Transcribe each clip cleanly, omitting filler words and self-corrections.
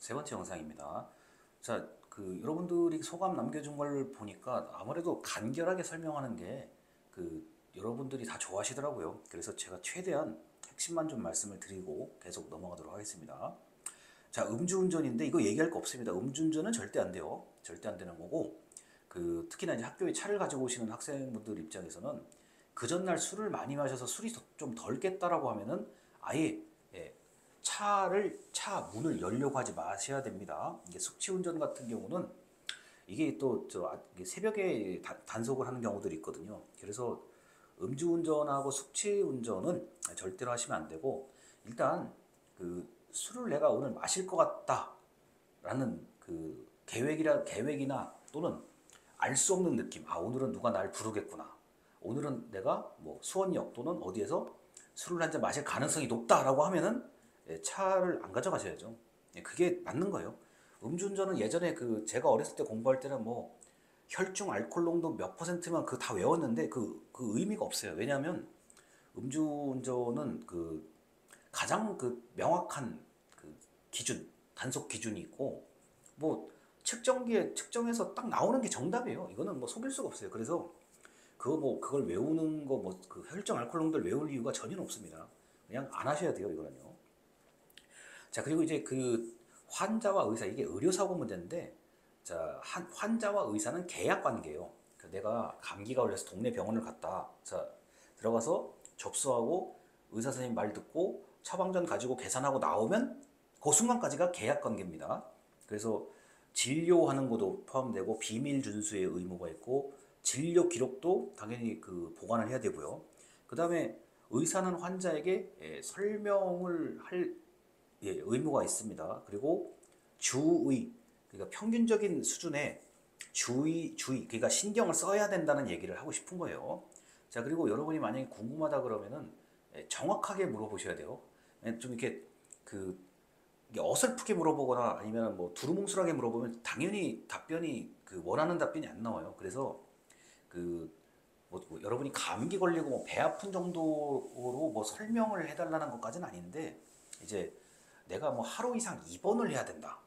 세 번째 영상입니다. 자, 여러분들이 소감 남겨준 걸 보니까 아무래도 간결하게 설명하는 게 여러분들이 다 좋아하시더라고요. 그래서 제가 최대한 핵심만 좀 말씀을 드리고 계속 넘어가도록 하겠습니다. 자, 음주운전인데 이거 얘기할 거 없습니다. 음주운전은 절대 안 돼요. 절대 안 되는 거고, 특히나 이제 학교에 차를 가지고 오시는 학생분들 입장에서는 그 전날 술을 많이 마셔서 술이 좀 덜 깼다라고 하면은 아예 예, 차 문을 열려고 하지 마셔야 됩니다. 이게 숙취운전 같은 경우는 이게 또 이게 새벽에 단속을 하는 경우들이 있거든요. 그래서 음주운전하고 숙취운전은 절대로 하시면 안 되고, 일단 술을 내가 오늘 마실 것 같다라는 계획이나 또는 알 수 없는 느낌. 아, 오늘은 누가 날 부르겠구나. 오늘은 내가 뭐 수원역 또는 어디에서 술을 한 잔 마실 가능성이 높다라고 하면은 차를 안 가져가셔야죠. 그게 맞는 거예요. 음주운전은 예전에 제가 어렸을 때 공부할 때는 뭐 혈중 알코올 농도 몇 퍼센트만 다 외웠는데 그 의미가 없어요. 왜냐하면 음주운전은 가장 명확한 기준, 단속 기준이 있고, 뭐 측정기에 측정해서 딱 나오는 게 정답이에요. 이거는 뭐 속일 수가 없어요. 그래서 그걸 외우는 거 혈중 알코올 농도를 외울 이유가 전혀 없습니다. 그냥 안 하셔야 돼요, 이거는요. 자, 그리고 이제 환자와 의사, 이게 의료사고 문제인데, 자, 환자와 의사는 계약 관계예요. 내가 감기가 걸려서 동네 병원을 갔다. 자, 들어가서 접수하고 의사 선생님 말 듣고 처방전 가지고 계산하고 나오면 그 순간까지가 계약 관계입니다. 그래서 진료하는 것도 포함되고 비밀 준수의 의무가 있고 진료 기록도 당연히 보관을 해야 되고요. 그 다음에 의사는 환자에게 설명을 할 의무가 있습니다. 그리고 주의, 그러니까 평균적인 수준의 주의, 그러니까 신경을 써야 된다는 얘기를 하고 싶은 거예요. 자, 그리고 여러분이 만약에 궁금하다 그러면은 정확하게 물어보셔야 돼요. 좀 이렇게 그 이게 어설프게 물어보거나 아니면 뭐 두루뭉술하게 물어보면 당연히 답변이 원하는 답변이 안 나와요. 그래서 그 여러분이 감기 걸리고 배 아픈 정도로 뭐 설명을 해달라는 것까지는 아닌데, 이제 내가 뭐 하루 이상 입원을 해야 된다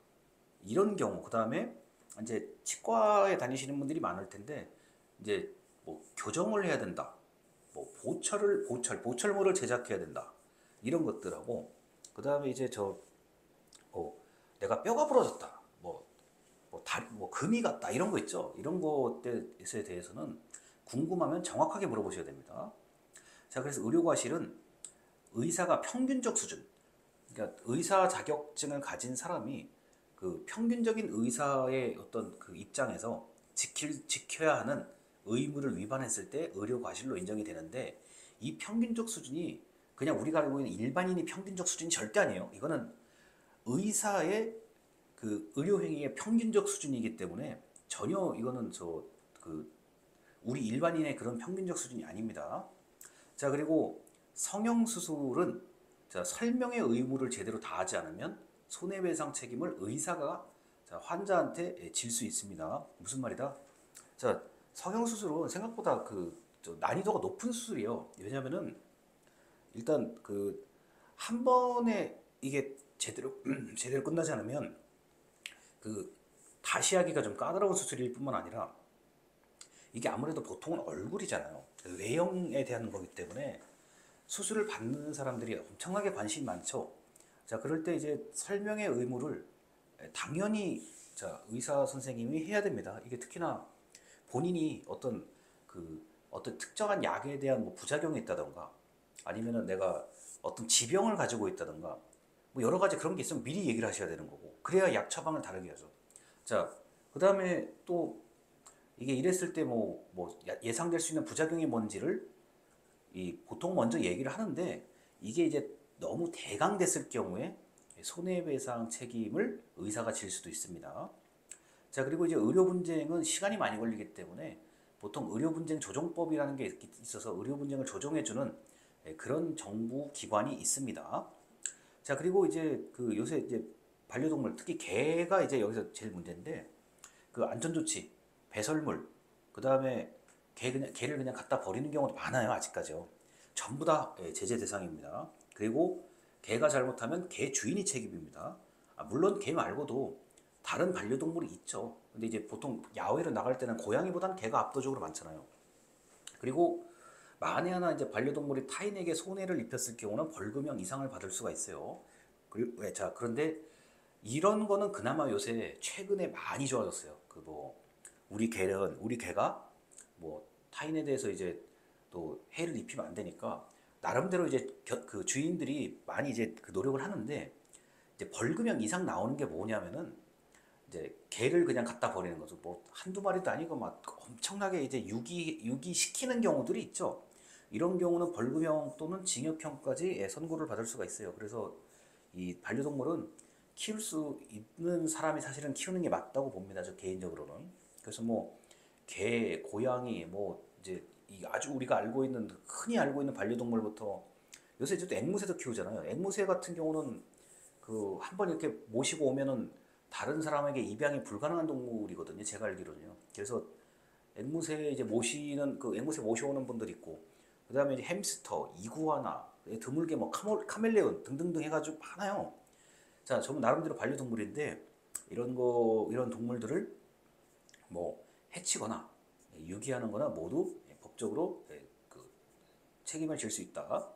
이런 경우, 그 다음에 이제 치과에 다니시는 분들이 많을 텐데 이제 뭐 교정을 해야 된다, 뭐 보철물을 제작해야 된다 이런 것들하고, 그 다음에 이제 내가 뼈가 부러졌다, 다리, 금이 갔다 이런 거 있죠. 이런 것에 대해서는 궁금하면 정확하게 물어보셔야 됩니다. 자, 그래서 의료과실은 의사가 평균적 수준, 그러니까 의사 자격증을 가진 사람이 평균적인 의사의 어떤 입장에서 지켜야 하는 의무를 위반했을 때 의료과실로 인정이 되는데, 이 평균적 수준이 그냥 우리가 알고 있는 일반인이 평균적 수준이 절대 아니에요. 이거는 의사의 의료행위의 평균적 수준이기 때문에 전혀 이거는 우리 일반인의 그런 평균적 수준이 아닙니다. 자, 그리고 성형수술은 설명의 의무를 제대로 다하지 않으면 손해배상 책임을 의사가 환자한테 질 수 있습니다. 무슨 말이다? 자, 성형수술은 생각보다 난이도가 높은 수술이에요. 왜냐면은 일단 한 번에 이게 제대로 끝나지 않으면 다시 하기가 좀 까다로운 수술일 뿐만 아니라, 이게 아무래도 보통은 얼굴이잖아요. 외형에 대한 거기 때문에 수술을 받는 사람들이 엄청나게 관심이 많죠. 자, 그럴 때 이제 설명의 의무를 당연히 의사 선생님이 해야 됩니다. 이게 특히나 본인이 어떤 특정한 약에 대한 뭐 부작용이 있다던가, 아니면은 내가 어떤 지병을 가지고 있다던가, 뭐 여러 가지 그런 게 있으면 미리 얘기를 하셔야 되는 거고, 그래야 약 처방을 다르게 하죠. 자, 그 다음에 또 이게 이랬을 때 예상될 수 있는 부작용이 뭔지를 보통 먼저 얘기를 하는데, 이게 이제 너무 대강됐을 경우에 손해배상 책임을 의사가 질 수도 있습니다. 자, 그리고 이제 의료분쟁은 시간이 많이 걸리기 때문에 보통 의료분쟁 조정법이라는 게 있어서 의료분쟁을 조정해주는 그런 정부 기관이 있습니다. 자, 그리고 이제 요새 이제 반려동물, 특히 개가 이제 여기서 제일 문제인데, 안전조치, 배설물, 그 다음에 개를 그냥 갖다 버리는 경우도 많아요, 아직까지요. 전부 다 제재 대상입니다. 그리고 개가 잘못하면 개 주인이 책임입니다. 물론 개 말고도 다른 반려동물이 있죠. 근데 이제 보통 야외로 나갈 때는 고양이보다는 개가 압도적으로 많잖아요. 그리고 만에 하나 이제 반려동물이 타인에게 손해를 입혔을 경우는 벌금형 이상을 받을 수가 있어요. 자, 그런데 이런 거는 그나마 요새 최근에 많이 좋아졌어요. 그 뭐 우리 개가 뭐 타인에 대해서 이제 또 해를 입히면 안 되니까 나름대로 이제 그 주인들이 많이 이제 그 노력을 하는데, 이제 벌금형 이상 나오는 게 뭐냐면은 이제 개를 그냥 갖다 버리는 거죠. 뭐 한두 마리도 아니고 막 엄청나게 이제 유기 시키는 경우들이 있죠. 이런 경우는 벌금형 또는 징역형까지 선고를 받을 수가 있어요. 그래서 이 반려동물은 키울 수 있는 사람이 사실은 키우는 게 맞다고 봅니다. 저 개인적으로는. 그래서 뭐 개, 고양이, 뭐 이제 이 아주 우리가 알고 있는 흔히 알고 있는 반려동물부터 요새 이제 또 앵무새도 키우잖아요. 앵무새 같은 경우는 그 한 번 이렇게 모시고 오면은 다른 사람에게 입양이 불가능한 동물이거든요. 제가 알기로는요. 그래서 앵무새 이제 모시는 그 앵무새 모셔오는 분들 있고, 그다음에 이제 햄스터, 이구아나, 드물게 뭐 카멜레온 등등등 해가지고 많아요. 자, 저는 나름대로 반려동물인데 이런 동물들을 뭐 해치거나 유기하는 거나 모두 법적으로 그 책임을 질 수 있다.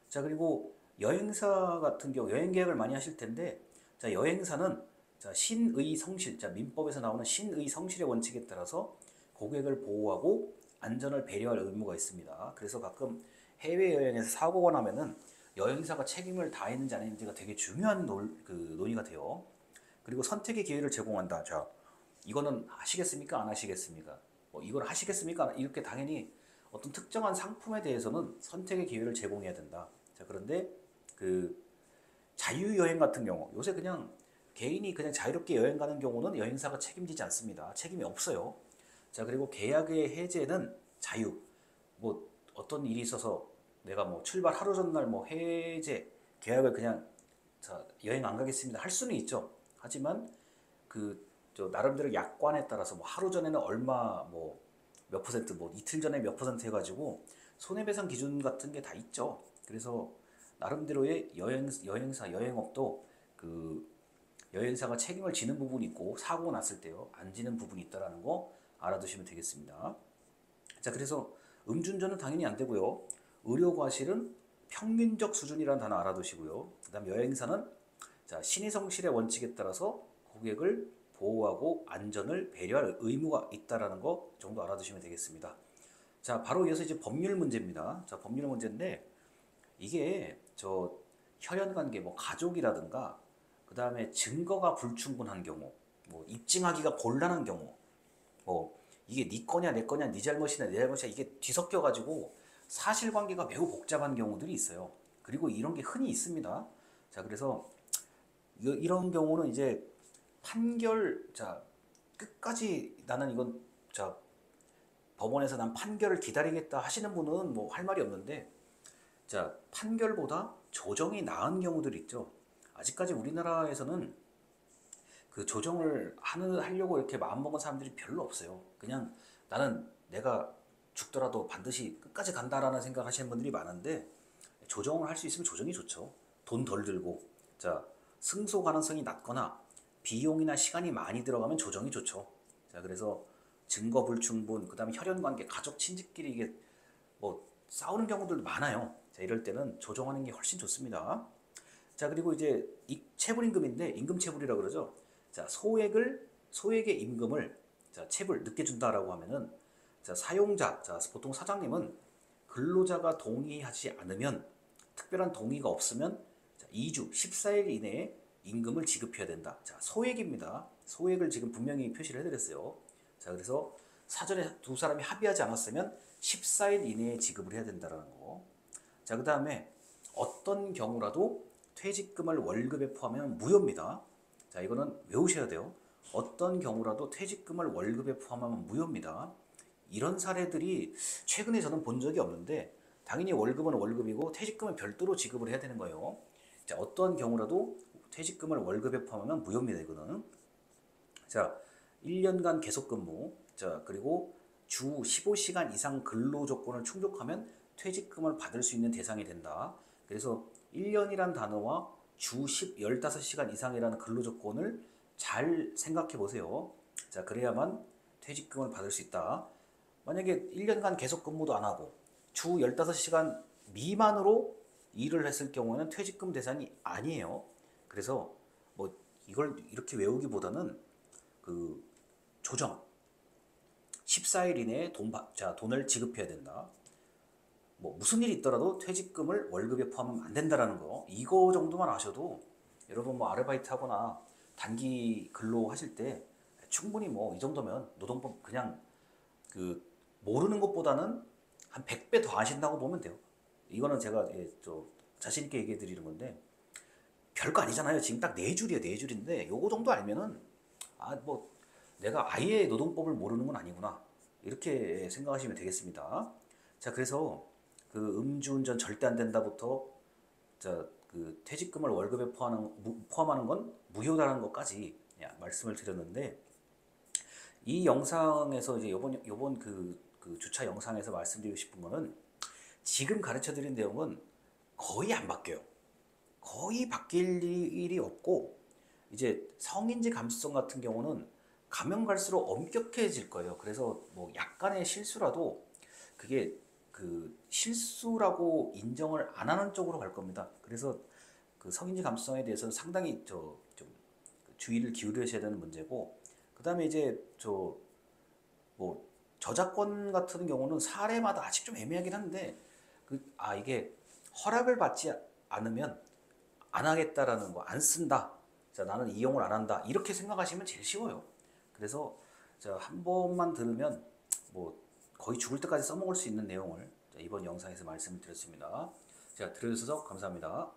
자, 그리고 여행사 같은 경우 여행 계획을 많이 하실 텐데, 자, 여행사는 자, 신의 성실, 자, 민법에서 나오는 신의 성실의 원칙에 따라서 고객을 보호하고 안전을 배려할 의무가 있습니다. 그래서 가끔 해외여행에서 사고가 나면은 여행사가 책임을 다했는지 안 했는지가 되게 중요한 논의가 돼요. 그리고 선택의 기회를 제공한다. 자, 이거는 하시겠습니까? 안 하시겠습니까? 뭐 이걸 하시겠습니까? 이렇게 당연히 어떤 특정한 상품에 대해서는 선택의 기회를 제공해야 된다. 자, 그런데 그 자유여행 같은 경우, 요새 그냥 개인이 그냥 자유롭게 여행 가는 경우는 여행사가 책임지지 않습니다. 책임이 없어요. 자, 그리고 계약의 해제는 자유. 뭐 어떤 일이 있어서 내가 뭐 출발 하루 전날 뭐 해제 계약을 그냥 자, 여행 안 가겠습니다 할 수는 있죠. 하지만 그 저 나름대로 약관에 따라서 뭐 하루 전에는 얼마 뭐 몇 퍼센트, 뭐 이틀 전에 몇 퍼센트 해가지고 손해배상 기준 같은 게 다 있죠. 그래서 나름대로의 여행사 여행업도 그 여행사가 책임을 지는 부분이 있고 사고 났을 때요 안 지는 부분이 있다라는 거 알아두시면 되겠습니다. 자, 그래서 음주운전은 당연히 안 되고요. 의료과실은 평균적 수준이라는 단어 알아두시고요. 그다음 여행사는 자, 신의성실의 원칙에 따라서 고객을 보호하고 안전을 배려할 의무가 있다라는 거 정도 알아두시면 되겠습니다. 자, 바로 이어서 이제 법률 문제입니다. 자, 법률 문제인데 이게 저 혈연관계, 뭐 가족이라든가 그다음에 증거가 불충분한 경우, 뭐 입증하기가 곤란한 경우, 뭐 이게 네 거냐 내 거냐 네 잘못이냐 내 잘못이냐 이게 뒤섞여 가지고 사실관계가 매우 복잡한 경우들이 있어요. 그리고 이런 게 흔히 있습니다. 자, 그래서 이런 경우는 이제 판결, 자, 끝까지 나는 이건 자 법원에서 난 판결을 기다리겠다 하시는 분은 뭐 할 말이 없는데, 자, 판결보다 조정이 나은 경우들이 있죠. 아직까지 우리나라에서는 그 조정을 하려고 이렇게 마음먹은 사람들이 별로 없어요. 그냥 나는 내가 죽더라도 반드시 끝까지 간다라는 생각 하시는 분들이 많은데, 조정을 할 수 있으면 조정이 좋죠. 돈 덜 들고. 자, 승소 가능성이 낮거나 비용이나 시간이 많이 들어가면 조정이 좋죠. 자, 그래서 증거 불충분, 그다음에 혈연 관계, 가족 친지끼리 이게 뭐 싸우는 경우들도 많아요. 자, 이럴 때는 조정하는 게 훨씬 좋습니다. 자, 그리고 이제 이 체불임금인데 임금 체불이라고 그러죠. 자, 소액의 임금을 자, 체불 늦게 준다라고 하면은 자, 사용자, 자, 보통 사장님은 근로자가 동의하지 않으면, 특별한 동의가 없으면 자, 2주 14일 이내에 임금을 지급해야 된다. 자, 소액입니다. 소액을 지금 분명히 표시를 해드렸어요. 자, 그래서 사전에 두 사람이 합의하지 않았으면 14일 이내에 지급을 해야 된다는 거. 자, 그 다음에 어떤 경우라도 퇴직금을 월급에 포함하면 무효입니다. 자, 이거는 외우셔야 돼요. 어떤 경우라도 퇴직금을 월급에 포함하면 무효입니다. 이런 사례들이 최근에 저는 본 적이 없는데, 당연히 월급은 월급이고 퇴직금은 별도로 지급을 해야 되는 거예요. 자, 어떤 경우라도 퇴직금을 월급에 포함하면 무효입니다. 이거는. 자, 1년간 계속 근무. 자, 그리고 주 15시간 이상 근로 조건을 충족하면 퇴직금을 받을 수 있는 대상이 된다. 그래서 1년이란 단어와 주 15시간 이상이라는 근로조건을 잘 생각해 보세요. 자, 그래야만 퇴직금을 받을 수 있다. 만약에 1년간 계속 근무도 안 하고 주 15시간 미만으로 일을 했을 경우에는 퇴직금 대상이 아니에요. 그래서 뭐 이걸 이렇게 외우기보다는 그 조정 14일 이내에 돈을 지급해야 된다. 뭐 무슨 일이 있더라도 퇴직금을 월급에 포함하면 안 된다라는 거, 이거 정도만 아셔도 여러분 뭐 아르바이트 하거나 단기 근로 하실 때 충분히 뭐 이 정도면 노동법 그냥 그 모르는 것보다는 한 100배 더 아신다고 보면 돼요. 이거는 제가 자신 있게 얘기해 드리는 건데 별거 아니잖아요. 지금 딱 네 줄이에요. 네 줄인데 요거 정도 알면은 뭐 내가 아예 노동법을 모르는 건 아니구나, 이렇게 생각하시면 되겠습니다. 자, 그래서 그 음주운전 절대 안 된다부터 그 퇴직금을 월급에 포함하는 건 무효라는 것까지 말씀을 드렸는데, 이 영상에서 이제 요번 그 주차 영상에서 말씀드리고 싶은 거는 지금 가르쳐 드린 내용은 거의 안 바뀌어요. 거의 바뀔 일이 없고, 이제 성인지 감수성 같은 경우는 가면 갈수록 엄격해질 거예요. 그래서 뭐 약간의 실수라도 그게 그 실수라고 인정을 안 하는 쪽으로 갈 겁니다. 그래서 그 성인지 감수성에 대해서는 상당히 좀 주의를 기울여셔야 되는 문제고, 그 다음에 이제 뭐 저작권 같은 경우는 사례마다 아직 좀 애매하긴 한데 이게 허락을 받지 않으면 안 하겠다라는 거, 안 쓴다. 자, 나는 이용을 안 한다. 이렇게 생각하시면 제일 쉬워요. 그래서 한 번만 들으면 뭐 거의 죽을 때까지 써먹을 수 있는 내용을 이번 영상에서 말씀을 드렸습니다. 자, 들어주셔서 감사합니다.